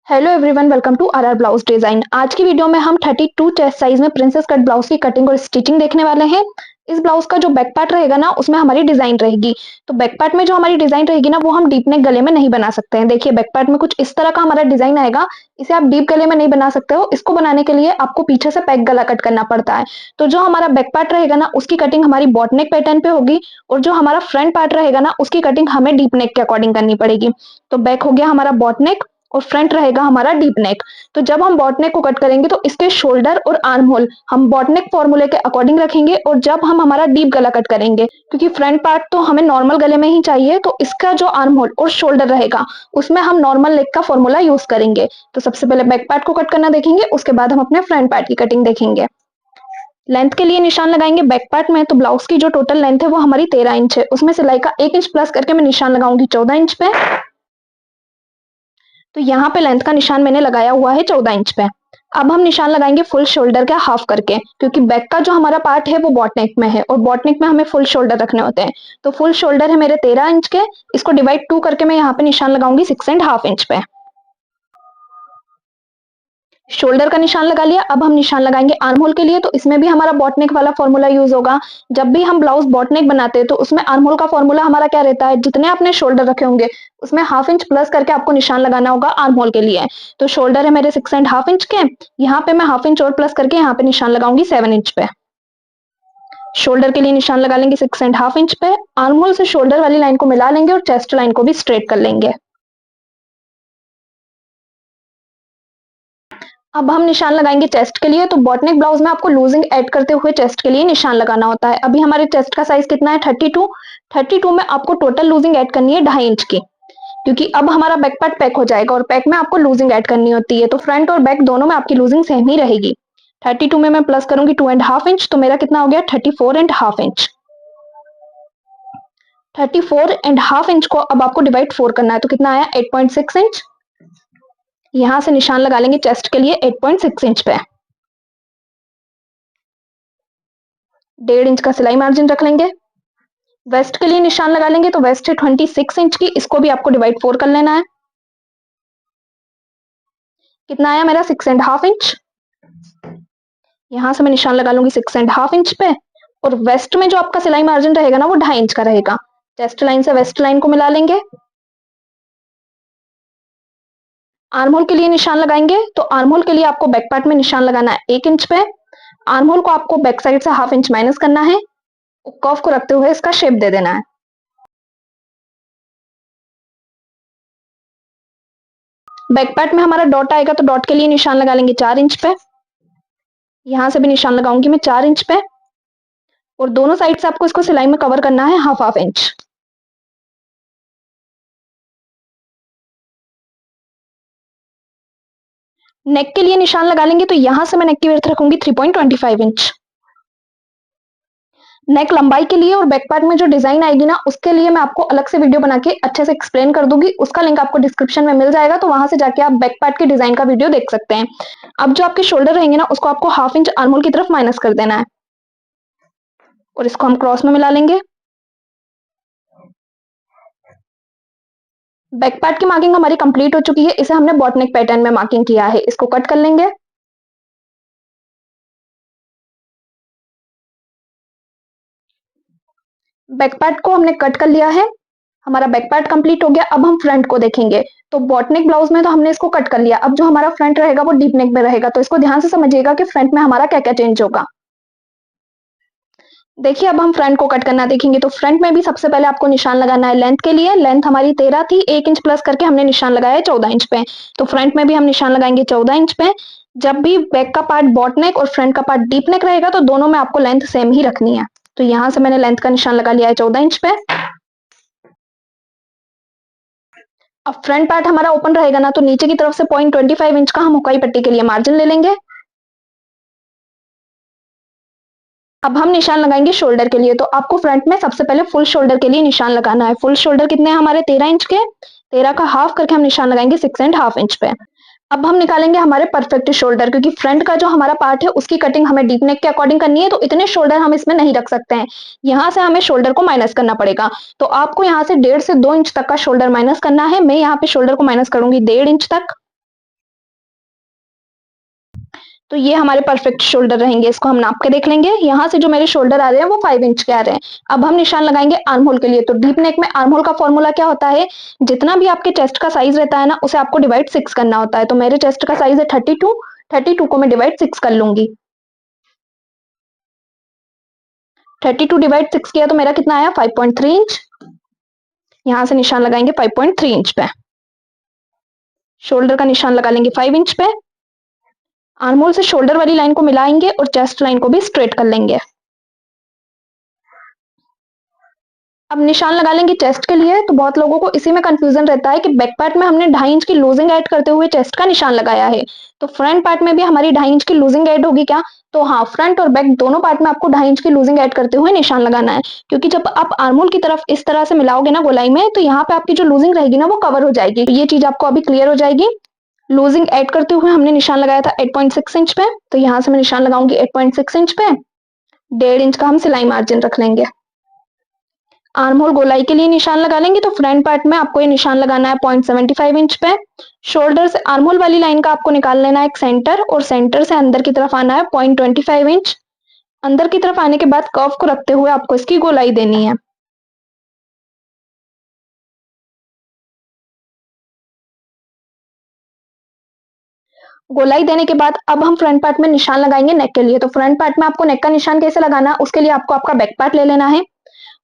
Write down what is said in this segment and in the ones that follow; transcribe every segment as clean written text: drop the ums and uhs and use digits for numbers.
Hello everyone, welcome to RR blouse design. आज की video में हम 32 चेस्ट साइज में प्रिंसेस कट ब्लाउज की कटिंग और स्टिचिंग देखने वाले हैं। इस ब्लाउज का जो बैक पार्ट रहेगा ना, उसमें हमारी डिजाइन रहेगी। तो बैक पार्ट में जो हमारी डिजाइन रहेगी ना, वो हम डीप नेक गले में नहीं बना सकते हैं। देखिए, बैक पार्ट में कुछ इस तरह का हमारा डिजाइन आएगा। इसे आप डीप गले में नहीं बना सकते हो। इसको बनाने के लिए आपको पीछे से पैक गला कट करना पड़ता है। तो जो हमारा बैक पार्ट रहेगा ना, उसकी कटिंग हमारी बॉट नेक पैटर्न पे होगी, और जो हमारा फ्रंट पार्ट रहेगा ना, उसकी कटिंग हमें डीप नेक के अकॉर्डिंग करनी पड़ेगी। तो बैक हो गया हमारा बॉट नेक और फ्रंट रहेगा हमारा डीप नेक। तो जब हम बॉट नेक को कट करेंगे तो इसके शोल्डर और आर्म होल हम बॉट नेक फॉर्मूले के अकॉर्डिंग रखेंगे, और जब हम हमारा डीप गला कट करेंगे, क्योंकि फ्रंट पार्ट तो हमें नॉर्मल गले में ही चाहिए, तो इसका जो आर्म होल और शोल्डर रहेगा उसमें हम नॉर्मल नेक का फॉर्मूला यूज करेंगे। तो सबसे पहले बैक पार्ट को कट करना देखेंगे, उसके बाद हम अपने फ्रंट पार्ट की कटिंग देखेंगे। लेंथ के लिए निशान लगाएंगे बैक पार्ट में। तो ब्लाउज की जो टोटल लेंथ है वो हमारी 13 इंच है। उसमें सिलाई का 1 इंच प्लस करके मैं निशान लगाऊंगी 14 इंच पे। तो यहाँ पे लेंथ का निशान मैंने लगाया हुआ है 14 इंच पे। अब हम निशान लगाएंगे फुल शोल्डर का हाफ करके, क्योंकि बैक का जो हमारा पार्ट है वो बॉट नेक में है, और बॉट नेक में हमें फुल शोल्डर रखने होते हैं। तो फुल शोल्डर है मेरे 13 इंच के। इसको डिवाइड 2 करके मैं यहाँ पे निशान लगाऊंगी 6.5 इंच पे। शोल्डर का निशान लगा लिया। अब हम निशान लगाएंगे आर्म होल के लिए। तो इसमें भी हमारा बॉट नेक वाला फॉर्मूला यूज होगा। जब भी हम ब्लाउज बॉट नेक बनाते हैं तो उसमें आर्म होल का फॉर्मूला हमारा क्या रहता है, जितने आपने शोल्डर रखे होंगे उसमें हाफ इंच प्लस करके आपको निशान लगाना होगा आर्म होल के लिए। तो शोल्डर है मेरे 6.5 इंच के। यहाँ पे मैं हाफ इंच और प्लस करके यहाँ पे निशान लगाऊंगी 7 इंच पे। शोल्डर के लिए निशान लगा लेंगे 6.5 इंच पे। आर्म होल से शोल्डर वाली लाइन को मिला लेंगे और चेस्ट लाइन को भी स्ट्रेट कर लेंगे। अब हम निशान लगाएंगे चेस्ट के लिए। तो बॉटनेक ब्लाउज में आपको लूजिंग ऐड करते हुए चेस्ट के लिए निशान लगाना होता है। अभी हमारे चेस्ट का साइज कितना है, 32। 32 में आपको टोटल लूजिंग ऐड करनी है 2.5 इंच की, क्योंकि अब हमारा बैक पार्ट पैक हो जाएगा, और पैक में आपको लूजिंग ऐड करनी होती है। तो फ्रंट और बैक दोनों में आपकी लूजिंग सेम ही रहेगी। 32 में मैं प्लस करूंगी 2.5 इंच, तो मेरा कितना हो गया 34.5 इंच। 34.5 इंच को अब आपको डिवाइड 4 करना है, तो कितना आया 8.6 इंच। यहां से निशान लगा लेंगे चेस्ट के लिए 8.6 इंच पे। 1.5 इंच का सिलाई मार्जिन रख लेंगे। वेस्ट के लिए निशान लगा लेंगे। तो वेस्ट है 26 इंच की। इसको भी आपको डिवाइड 4 कर लेना है। कितना आया मेरा 6.5 इंच। यहां से मैं निशान लगा लूंगी 6.5 इंच पे। और वेस्ट में जो आपका सिलाई मार्जिन रहेगा ना, वो 2.5 इंच का रहेगा। चेस्ट लाइन से वेस्ट लाइन को मिला लेंगे। आर्म होल के लिए निशान लगाएंगे। तो आर्म होल के लिए आपको बैक पार्ट में निशान लगाना है 1 इंच पे। आर्म होल को आपको बैक साइड से हाफ इंच माइनस करना है। कर्व को रखते हुए इसका शेप दे देना है। बैक पार्ट में हमारा डॉट आएगा, तो डॉट के लिए निशान लगा लेंगे 4 इंच पे। यहां से भी निशान लगाऊंगी मैं 4 इंच पे। और दोनों साइड से आपको इसको सिलाई में कवर करना है हाफ हाफ इंच। नेक के लिए निशान लगा लेंगे। तो यहां से मैं नेक की विड्थ रखूंगी 3.25 इंच। नेक लंबाई के लिए और बैक पार्ट में जो डिजाइन आएगी ना, उसके लिए मैं आपको अलग से वीडियो बना के अच्छे से एक्सप्लेन कर दूंगी। उसका लिंक आपको डिस्क्रिप्शन में मिल जाएगा, तो वहां से जाके आप बैक पार्ट के डिजाइन का वीडियो देख सकते हैं। अब जो आपके शोल्डर रहेंगे ना, उसको आपको हाफ इंच आर्म होल की तरफ माइनस कर देना है, और इसको हम क्रॉस में मिला लेंगे। बैक पार्ट की मार्किंग हमारी कंप्लीट हो चुकी है। इसे हमने बॉट नेक पैटर्न में मार्किंग किया है। इसको कट कर लेंगे। बैक पार्ट को हमने कट कर लिया है। हमारा बैक पार्ट कंप्लीट हो गया। अब हम फ्रंट को देखेंगे। तो बॉट नेक ब्लाउज में तो हमने इसको कट कर लिया। अब जो हमारा फ्रंट रहेगा वो डीप नेक में रहेगा। तो इसको ध्यान से समझिएगा कि फ्रंट में हमारा क्या क्या चेंज होगा। देखिए, अब हम फ्रंट को कट करना देखेंगे। तो फ्रंट में भी सबसे पहले आपको निशान लगाना है लेंथ के लिए। लेंथ हमारी 13 थी, 1 इंच प्लस करके हमने निशान लगाया है 14 इंच पे। तो फ्रंट में भी हम निशान लगाएंगे 14 इंच पे। जब भी बैक का पार्ट बॉट नेक और फ्रंट का पार्ट डीप नेक रहेगा, तो दोनों में आपको लेंथ सेम ही रखनी है। तो यहां से मैंने लेंथ का निशान लगा लिया है 14 इंच पे। अब फ्रंट पार्ट हमारा ओपन रहेगा ना, तो नीचे की तरफ से 0.25 इंच का हम हुकाई पट्टी के लिए मार्जिन ले लेंगे। अब हम निशान लगाएंगे शोल्डर के लिए। तो आपको फ्रंट में सबसे पहले फुल शोल्डर के लिए निशान लगाना है। फुल शोल्डर कितने हैं हमारे 13 इंच के। 13 का हाफ करके हम निशान लगाएंगे 6.5 इंच पे। अब हम निकालेंगे हमारे परफेक्ट शोल्डर, क्योंकि फ्रंट का जो हमारा पार्ट है उसकी कटिंग हमें डीप नेक के अकॉर्डिंग करनी है। तो इतने शोल्डर हम इसमें नहीं रख सकते हैं। यहाँ से हमें शोल्डर को माइनस करना पड़ेगा। तो आपको यहाँ से 1.5 से 2 इंच तक का शोल्डर माइनस करना है। मैं यहाँ पे शोल्डर को माइनस करूंगी 1.5 इंच तक। तो ये हमारे परफेक्ट शोल्डर रहेंगे। इसको हम नाप के देख लेंगे। यहाँ से जो मेरे शोल्डर आ रहे हैं वो 5 इंच के आ रहे हैं। अब हम निशान लगाएंगे आर्म होल के लिए। तो डीप नेक में आर्म होल का फॉर्मूला क्या होता है, जितना भी आपके चेस्ट का साइज रहता है ना, उसे आपको डिवाइड 6 करना होता है। तो मेरे चेस्ट का साइज है 32 को मैं डिवाइड 6 कर लूंगी। 32 डिवाइड 6 किया तो मेरा कितना आया, 5.3 इंच। यहां से निशान लगाएंगे 5.3 इंच पे। शोल्डर का निशान लगा लेंगे 5 इंच पे। आर्म होल से शोल्डर वाली लाइन को मिलाएंगे और चेस्ट लाइन को भी स्ट्रेट कर लेंगे। अब निशान लगा लेंगे चेस्ट के लिए। तो बहुत लोगों को इसी में कंफ्यूजन रहता है कि बैक पार्ट में हमने 2.5 इंच की लूजिंग ऐड करते हुए चेस्ट का निशान लगाया है, तो फ्रंट पार्ट में भी हमारी 2.5 इंच की लूजिंग ऐड होगी क्या? तो हाँ, फ्रंट और बैक दोनों पार्ट में आपको 2.5 इंच की लूजिंग ऐड करते हुए निशान लगाना है, क्योंकि जब आप आर्मोल की तरफ इस तरह से मिलाओगे ना गोलाई में, तो यहाँ पे आपकी जो लूजिंग रहेगी ना वो कवर हो जाएगी। तो ये चीज आपको अभी क्लियर हो जाएगी। लूजिंग ऐड करते हुए हमने निशान लगाया था 8.6 इंच पे, तो यहाँ से मैं निशान लगाऊंगी 8.6 इंच पे। 1.5 इंच का हम सिलाई मार्जिन रख लेंगे। आर्म होल गोलाई के लिए निशान लगा लेंगे। तो फ्रंट पार्ट में आपको ये निशान लगाना है 0.75 इंच पे। शोल्डर से आर्म होल वाली लाइन का आपको निकाल लेना है एक सेंटर, और सेंटर से अंदर की तरफ आना है 0.25 इंच। अंदर की तरफ आने के बाद कर्व को रखते हुए आपको इसकी गोलाई देनी है। गोलाई देने के बाद अब हम फ्रंट पार्ट में निशान लगाएंगे नेक के लिए। तो फ्रंट पार्ट में आपको नेक का निशान कैसे लगाना है, उसके लिए आपको आपका बैक पार्ट ले लेना है,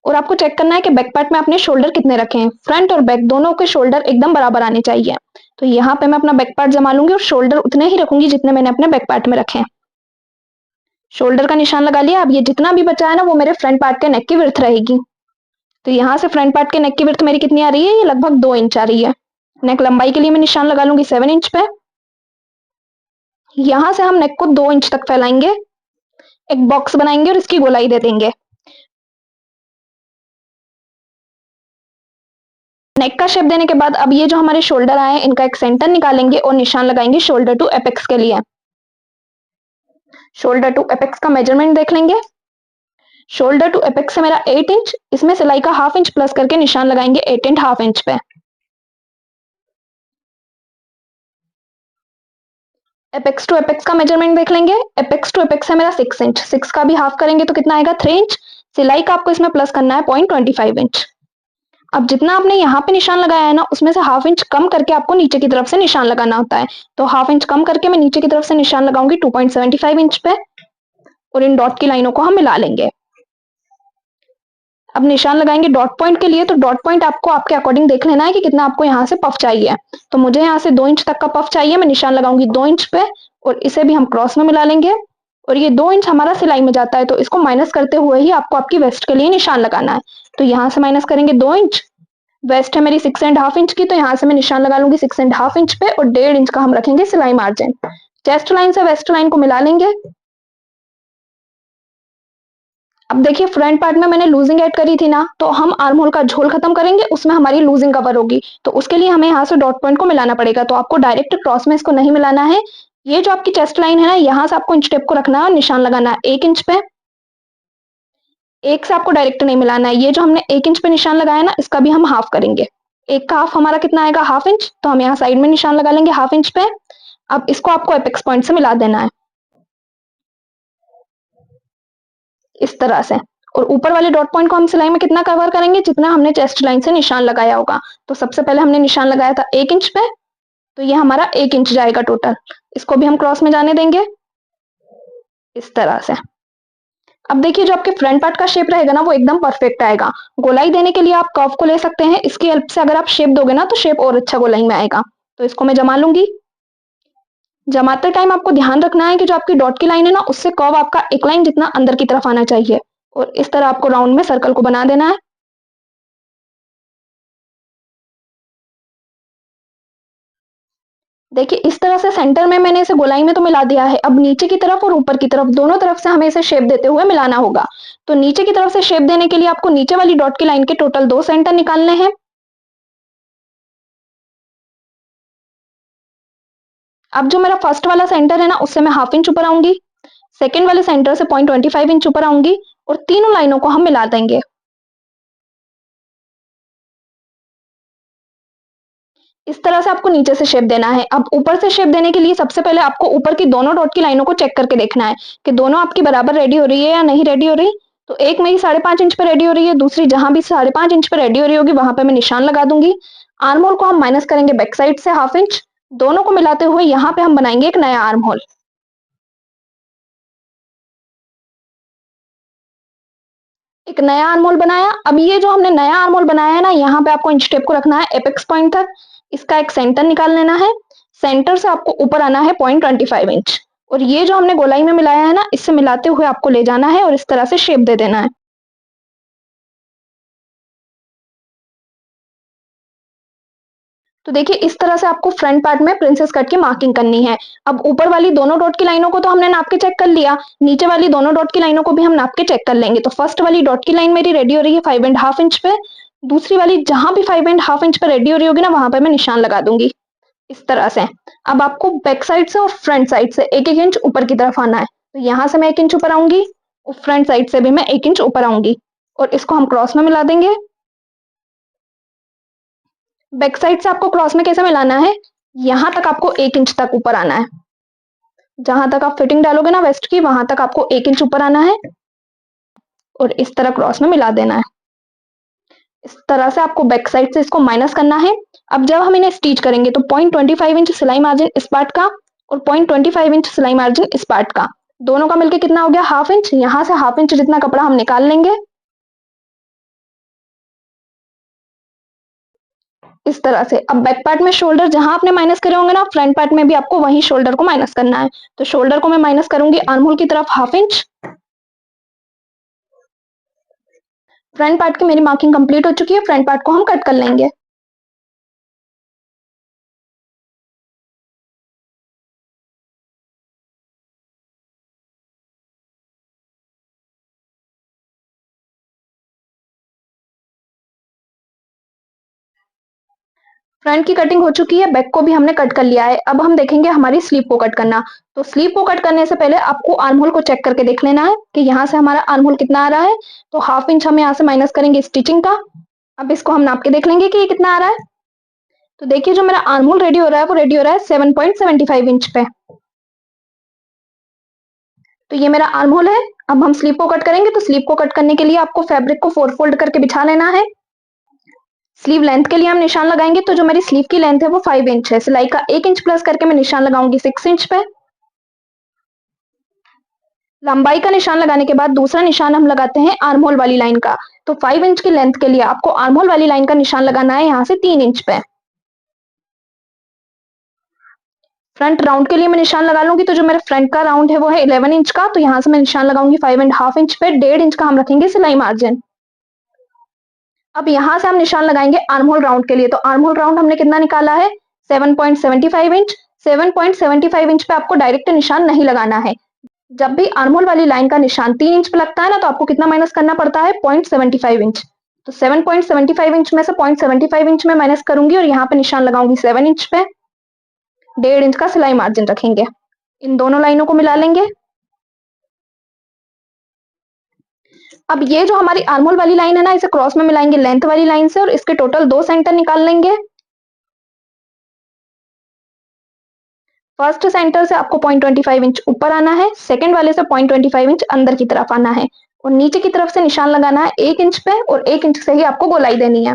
और आपको चेक करना है कि बैक पार्ट में आपने शोल्डर कितने रखे हैं। फ्रंट और बैक दोनों के शोल्डर एकदम बराबर आने चाहिए। तो यहाँ पे मैं अपना बैक पार्ट जमा लूंगी और शोल्डर उतने ही रखूंगी जितने मैंने अपने बैक पार्ट में रखे हैं। शोल्डर का निशान लगा लिया। अब ये जितना भी बचा है ना वो मेरे फ्रंट पार्ट के नेक की विड्थ रहेगी। तो यहाँ से फ्रंट पार्ट के नेक की विड्थ मेरी कितनी आ रही है, ये लगभग 2 इंच आ रही है। नेक लंबाई के लिए मैं निशान लगा लूंगी 7 इंच पे। यहाँ से हम नेक को 2 इंच तक फैलाएंगे, एक बॉक्स बनाएंगे और इसकी गोलाई दे देंगे। नेक का शेप देने के बाद अब ये जो हमारे शोल्डर आए हैं इनका एक सेंटर निकालेंगे और निशान लगाएंगे शोल्डर टू एपेक्स के लिए। शोल्डर टू एपेक्स का मेजरमेंट देख लेंगे। शोल्डर टू एपेक्स से मेरा 8 इंच, इसमें सिलाई का हाफ इंच प्लस करके निशान लगाएंगे 8.5 इंच पे। एपेक्स टू एपेक्स का मेजरमेंट देख लेंगे। एपेक्स टू एपेक्स है मेरा 6 इंच, 6 का भी हाफ करेंगे तो कितना आएगा, 3 इंच। सिलाई का आपको इसमें प्लस करना है 0.25 इंच। अब जितना आपने यहाँ पे निशान लगाया है ना उसमें से हाफ इंच कम करके आपको नीचे की तरफ से निशान लगाना होता है। तो हाफ इंच कम करके मैं नीचे की तरफ से निशान लगाऊंगी 2.75 इंच पे, और इन डॉट की लाइनों को हम मिला लेंगे। अब निशान लगाएंगे डॉट पॉइंट के लिए। तो डॉट पॉइंट आपको आपके अकॉर्डिंग देख लेना है कि कितना आपको यहाँ से पफ चाहिए। तो मुझे यहाँ से 2 इंच तक का पफ चाहिए, मैं निशान लगाऊंगी 2 इंच पे, और इसे भी हम क्रॉस में मिला लेंगे। और ये 2 इंच हमारा सिलाई में जाता है, तो इसको माइनस करते हुए ही आपको आपकी वेस्ट के लिए निशान लगाना है। तो यहाँ से माइनस करेंगे 2 इंच। वेस्ट है मेरी 6.5 इंच की, तो यहाँ से मैं निशान लगा लूंगी 6.5 इंच पे, और 1.5 इंच का हम रखेंगे सिलाई मार्जिन। चेस्ट लाइन से वेस्ट लाइन को मिला लेंगे। अब देखिए फ्रंट पार्ट में मैंने लूजिंग ऐड करी थी ना, तो हम आर्म होल का झोल खत्म करेंगे, उसमें हमारी लूजिंग कवर होगी। तो उसके लिए हमें यहाँ से डॉट पॉइंट को मिलाना पड़ेगा। तो आपको डायरेक्ट क्रॉस में इसको नहीं मिलाना है। ये जो आपकी चेस्ट लाइन है ना, यहाँ से आपको इंच टेप को रखना है और निशान लगाना है 1 इंच पे। एक से आपको डायरेक्ट नहीं मिलाना है। ये जो हमने 1 इंच पे निशान लगाया ना, इसका भी हम हाफ करेंगे। एक का हाफ हमारा कितना आएगा, हाफ इंच। तो हम यहाँ साइड में निशान लगा लेंगे हाफ इंच पे। अब इसको आपको एपेक्स पॉइंट से मिला देना है इस तरह से। और ऊपर वाले डॉट पॉइंट को हम सिलाई में कितना कवर करेंगे, जितना हमने चेस्ट लाइन से निशान लगाया होगा। तो सबसे पहले हमने निशान लगाया था 1 इंच पे, तो ये हमारा 1 इंच जाएगा टोटल। इसको भी हम क्रॉस में जाने देंगे इस तरह से। अब देखिए जो आपके फ्रंट पार्ट का शेप रहेगा ना वो एकदम परफेक्ट आएगा। गोलाई देने के लिए आप कर्व को ले सकते हैं, इसकी हेल्प से अगर आप शेप दोगे ना तो शेप और अच्छा गोलाई में आएगा। तो इसको मैं जमा लूंगी। जमाते टाइम आपको ध्यान रखना है कि जो आपकी डॉट की लाइन है ना उससे कर्व आपका एक लाइन जितना अंदर की तरफ आना चाहिए, और इस तरह आपको राउंड में सर्कल को बना देना है। देखिए इस तरह से सेंटर में मैंने इसे गोलाई में तो मिला दिया है। अब नीचे की तरफ और ऊपर की तरफ दोनों तरफ से हमें इसे शेप देते हुए मिलाना होगा। तो नीचे की तरफ से शेप देने के लिए आपको नीचे वाली डॉट की लाइन के टोटल 2 सेंटर निकालने हैं। अब जो मेरा फर्स्ट वाला सेंटर है ना उससे मैं हाफ इंच ऊपर आऊंगी, सेकेंड वाले सेंटर से 0.25 इंच ऊपर आऊंगी, और तीनों लाइनों को हम मिला देंगे। इस तरह से आपको नीचे से शेप देना है। अब ऊपर से शेप देने के लिए सबसे पहले आपको ऊपर की दोनों डॉट की लाइनों को चेक करके देखना है कि दोनों आपकी बराबर रेडी हो रही है या नहीं रेडी हो रही। तो एक मेरी 5.5 इंच पे रेडी हो रही है, दूसरी जहां भी 5.5 इंच पे रेडी हो रही होगी वहां पे मैं निशान लगा दूंगी। आर्म होल को हम माइनस करेंगे बैक साइड से 1/2 इंच। दोनों को मिलाते हुए यहाँ पे हम बनाएंगे एक नया आर्म होल। एक नया आर्म होल बनाया। अब ये जो हमने नया आर्म होल बनाया है ना, यहाँ पे आपको इंच टेप को रखना है एपेक्स पॉइंट तक। इसका एक सेंटर निकाल लेना है। सेंटर से आपको ऊपर आना है 0.25 इंच। और ये जो हमने गोलाई में मिलाया है ना, इससे मिलाते हुए आपको ले जाना है और इस तरह से शेप दे देना है। तो देखिए इस तरह से आपको फ्रंट पार्ट में प्रिंसेस कट की मार्किंग करनी है। अब ऊपर वाली दोनों डॉट की लाइनों को तो हमने नाप के चेक कर लिया, नीचे वाली दोनों डॉट की लाइनों को भी हम नाप के चेक कर लेंगे। तो फर्स्ट वाली डॉट की लाइन मेरी रेडी हो रही है 5.5 इंच पे। दूसरी वाली जहां भी 5.5 इंच पे रेडी हो रही होगी ना, वहां पर मैं निशान लगा दूंगी इस तरह से। अब आपको बैक साइड से और फ्रंट साइड से 1-1 इंच ऊपर की तरफ आना है। तो यहाँ से मैं 1 इंच ऊपर आऊंगी और फ्रंट साइड से भी मैं 1 इंच ऊपर आऊंगी और इसको हम क्रॉस में मिला देंगे। बैक साइड से आपको क्रॉस में कैसे मिलाना है, यहाँ तक आपको 1 इंच तक ऊपर आना है। जहां तक आप फिटिंग डालोगे ना वेस्ट की, वहां तक आपको 1 इंच ऊपर आना है और इस तरह क्रॉस में मिला देना है। इस तरह से आपको बैक साइड से इसको माइनस करना है। अब जब हम इन्हें स्टिच करेंगे तो 0.25 इंच सिलाई मार्जिन इस पार्ट का और 0.25 इंच सिलाई मार्जिन इस पार्ट का, दोनों का मिलकर कितना हो गया 1/2 इंच। यहाँ से 1/2 इंच जितना कपड़ा हम निकाल लेंगे इस तरह से। अब बैक पार्ट में शोल्डर जहां आपने माइनस करे होंगे ना, फ्रंट पार्ट में भी आपको वही शोल्डर को माइनस करना है। तो शोल्डर को मैं माइनस करूंगी आर्म होल की तरफ 1/2 इंच। फ्रंट पार्ट की मेरी मार्किंग कंप्लीट हो चुकी है, फ्रंट पार्ट को हम कट कर लेंगे। फ्रंट की कटिंग हो चुकी है, बैक को भी हमने कट कर लिया है। अब हम देखेंगे हमारी स्लीव को कट करना। तो स्लीव को कट करने से पहले आपको आर्म होल को चेक करके देख लेना है कि यहाँ से हमारा आर्म होल कितना आ रहा है। तो 1/2 इंच हम यहाँ से माइनस करेंगे स्टिचिंग का। अब इसको हम नाप के देख लेंगे कि ये कितना आ रहा है। तो देखिए जो मेरा आर्म होल रेडी हो रहा है वो रेडी हो रहा है 7.75 इंच पे। तो ये मेरा आर्म होल है। अब हम स्लीव को कट करेंगे। तो स्लीव को कट करने के लिए आपको फैब्रिक को 4 फोल्ड करके बिछा लेना है। स्लीव लेंथ के लिए हम निशान लगाएंगे। तो जो मेरी स्लीव की लेंथ है वो 5 इंच है। सिलाई का 1 इंच प्लस करके मैं निशान लगाऊंगी 6 इंच पे। लंबाई का निशान लगाने के बाद दूसरा निशान हम लगाते हैं आर्म होल वाली लाइन का। तो 5 इंच की लेंथ के लिए आपको आर्म होल वाली लाइन का निशान लगाना है यहाँ से 3 इंच पे। फ्रंट राउंड के लिए मैं निशान लगा लूंगी। तो जो मेरे फ्रंट का राउंड है वो है 11 इंच का। तो यहाँ से मैं निशान लगाऊंगी 5.5 इंच पे। 1.5 इंच का हम रखेंगे सिलाई मार्जिन। अब यहाँ से हम निशान लगाएंगे आर्म होल राउंड के लिए। तो आर्म होल राउंड हमने कितना निकाला है 7.75 इंच। 7.75 इंच पे आपको डायरेक्ट निशान नहीं लगाना है। जब भी आर्म होल वाली लाइन का निशान 3 इंच पे लगता है ना, तो आपको कितना माइनस करना पड़ता है 0.75 इंच। तो 7.75 इंच में से 0.75 इंच में माइनस करूंगी और यहाँ पे निशान लगाऊंगी 7 इंच पे। 1.5 इंच का सिलाई मार्जिन रखेंगे। इन दोनों लाइनों को मिला लेंगे। अब ये जो हमारी आर्म होल वाली लाइन है ना, इसे क्रॉस में मिलाएंगे लेंथ वाली लाइन से और इसके टोटल 2 सेंटर निकाल लेंगे। फर्स्ट सेंटर से आपको 0.25 इंच ऊपर आना है, सेकंड वाले से 0.25 इंच अंदर की तरफ आना है और नीचे की तरफ से निशान लगाना है 1 इंच पे और 1 इंच से ही आपको गोलाई देनी है।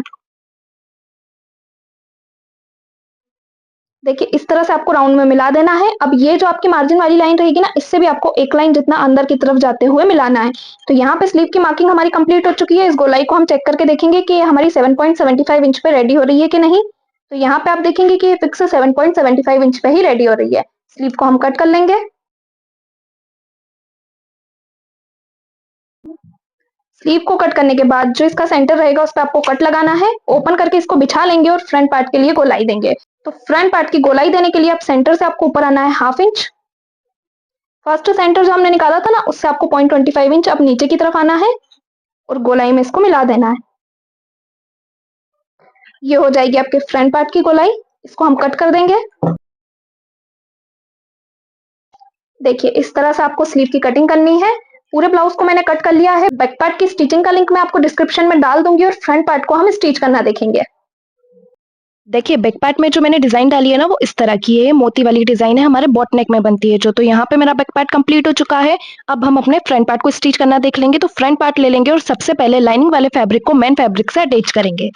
देखिए इस तरह से आपको राउंड में मिला देना है। अब ये जो आपकी मार्जिन वाली लाइन रहेगी ना, इससे भी आपको एक लाइन जितना अंदर की तरफ जाते हुए मिलाना है। तो यहाँ पे स्लीव की मार्किंग हमारी कंप्लीट हो चुकी है। इस गोलाई को हम चेक करके देखेंगे कि ये हमारी 7.75 इंच पे रेडी हो रही है कि नहीं। तो यहाँ पे आप देखेंगे कि ये फिक्स 7.75 इंच पे ही रेडी हो रही है। स्लीव को हम कट कर लेंगे। स्लीव को कट करने के बाद जो इसका सेंटर रहेगा उस पर आपको कट लगाना है। ओपन करके इसको बिछा लेंगे और फ्रंट पार्ट के लिए गोलाई देंगे। तो फ्रंट पार्ट की गोलाई देने के लिए आप सेंटर से आपको ऊपर आना है 1/2 इंच। फर्स्ट सेंटर जो हमने निकाला था ना, उससे आपको 0.25 इंच अब नीचे की तरफ आना है और गोलाई में इसको मिला देना है। ये हो जाएगी आपके फ्रंट पार्ट की गोलाई। इसको हम कट कर देंगे। देखिए इस तरह से आपको स्लीव की कटिंग करनी है। पूरे ब्लाउज को मैंने कट कर लिया है। बैक पार्ट की स्टिचिंग का लिंक मैं आपको डिस्क्रिप्शन में डाल दूंगी और फ्रंट पार्ट को हम स्टिच करना देखेंगे। देखिए बैक पार्ट में जो मैंने डिजाइन डाली है ना वो इस तरह की है, मोती वाली डिजाइन है, हमारे बॉट नेक में बनती है जो। तो यहाँ पे मेरा बैक पार्ट कंप्लीट हो चुका है। अब हम अपने फ्रंट पार्ट को स्टिच करना देख लेंगे। तो फ्रंट पार्ट ले लेंगे और सबसे पहले लाइनिंग वाले फैब्रिक को मेन फैब्रिक से अटैच करेंगे।